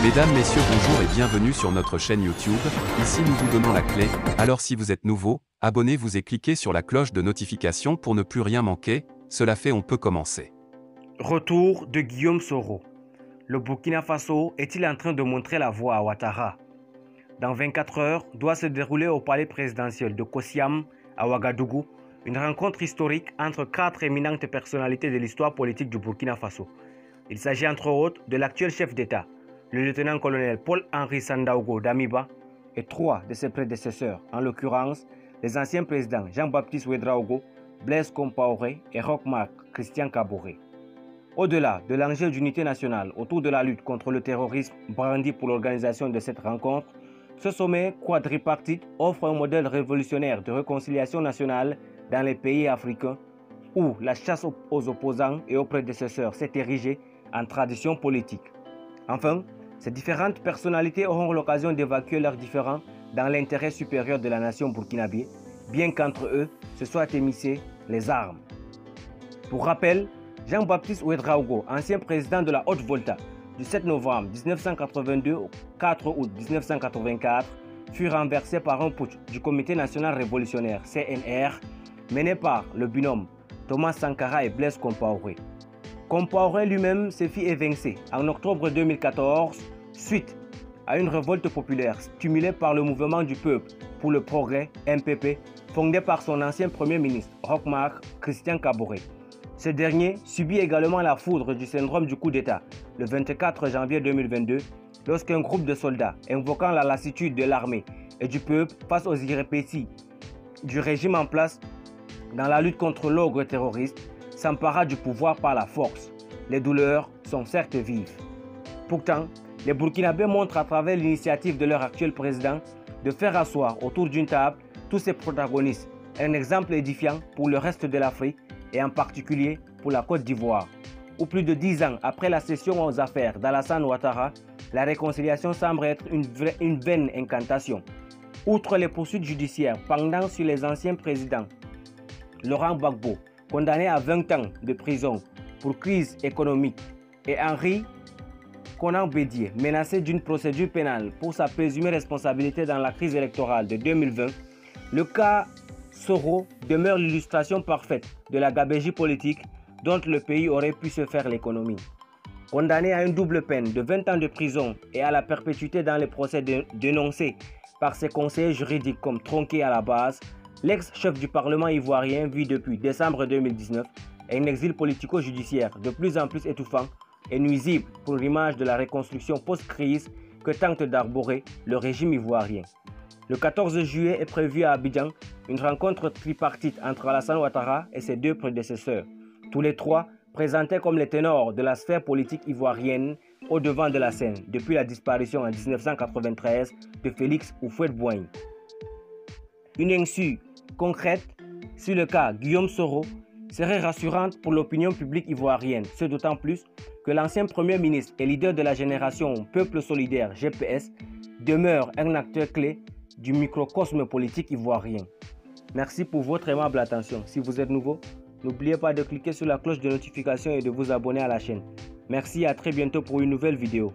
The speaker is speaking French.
Mesdames, Messieurs, bonjour et bienvenue sur notre chaîne YouTube. Ici nous vous donnons la clé, alors si vous êtes nouveau, abonnez-vous et cliquez sur la cloche de notification pour ne plus rien manquer. Cela fait, on peut commencer. Retour de Guillaume Soro. Le Burkina Faso est-il en train de montrer la voie à Ouattara? Dans 24 heures, doit se dérouler au palais présidentiel de Kosiam, à Ouagadougou, une rencontre historique entre 4 éminentes personnalités de l'histoire politique du Burkina Faso. Il s'agit entre autres de l'actuel chef d'État, le lieutenant-colonel Paul-Henri Sandaogo Damiba, et 3 de ses prédécesseurs, en l'occurrence les anciens présidents Jean-Baptiste Ouédraogo, Blaise Compaoré et Roch-Marc Christian Kaboré. Au-delà de l'enjeu d'unité nationale autour de la lutte contre le terrorisme brandi pour l'organisation de cette rencontre, ce sommet quadripartite offre un modèle révolutionnaire de réconciliation nationale dans les pays africains où la chasse aux opposants et aux prédécesseurs s'est érigée en tradition politique. Enfin, ces différentes personnalités auront l'occasion d'évacuer leurs différends dans l'intérêt supérieur de la nation burkinabé, bien qu'entre eux se soient émissées les armes. Pour rappel, Jean-Baptiste Ouédraogo, ancien président de la Haute-Volta, du 7 novembre 1982 au 4 août 1984, fut renversé par un putsch du Comité national révolutionnaire CNR, mené par le binôme Thomas Sankara et Blaise Compaoré. Compaoré lui-même se fit évincer en octobre 2014 suite à une révolte populaire stimulée par le mouvement du peuple pour le progrès MPP, fondé par son ancien premier ministre Roch-Marc Christian Kaboré. Ce dernier subit également la foudre du syndrome du coup d'État le 24 janvier 2022 lorsqu'un groupe de soldats invoquant la lassitude de l'armée et du peuple face aux irrépéties du régime en place dans la lutte contre l'ogre terroriste s'empara du pouvoir par la force. Les douleurs sont certes vives. Pourtant, les Burkinabés montrent à travers l'initiative de leur actuel président de faire asseoir autour d'une table tous ces protagonistes, un exemple édifiant pour le reste de l'Afrique et en particulier pour la Côte d'Ivoire, où plus de 10 ans après la cession aux affaires d'Alassane Ouattara, la réconciliation semble être une vaine incantation. Outre les poursuites judiciaires pendant sur les anciens présidents, Laurent Gbagbo, condamné à 20 ans de prison pour crise économique, et Henri Konan Bédié, menacé d'une procédure pénale pour sa présumée responsabilité dans la crise électorale de 2020, le cas Soro demeure l'illustration parfaite de la gabegie politique dont le pays aurait pu se faire l'économie. Condamné à une double peine de 20 ans de prison et à la perpétuité dans les procès dénoncés par ses conseillers juridiques comme tronqués à la base, l'ex-chef du Parlement ivoirien vit depuis décembre 2019 un exil politico-judiciaire de plus en plus étouffant et nuisible pour l'image de la reconstruction post-crise que tente d'arborer le régime ivoirien. Le 14 juillet est prévu à Abidjan une rencontre tripartite entre Alassane Ouattara et ses 2 prédécesseurs, tous les 3 présentés comme les ténors de la sphère politique ivoirienne au devant de la scène depuis la disparition en 1993 de Félix Houphouët-Boigny. Une insu concrète sur le cas Guillaume Soro serait rassurante pour l'opinion publique ivoirienne, ce d'autant plus que l'ancien Premier ministre et leader de la génération Peuple Solidaire GPS demeure un acteur clé du microcosme politique ivoirien. Merci pour votre aimable attention. Si vous êtes nouveau, n'oubliez pas de cliquer sur la cloche de notification et de vous abonner à la chaîne. Merci et à très bientôt pour une nouvelle vidéo.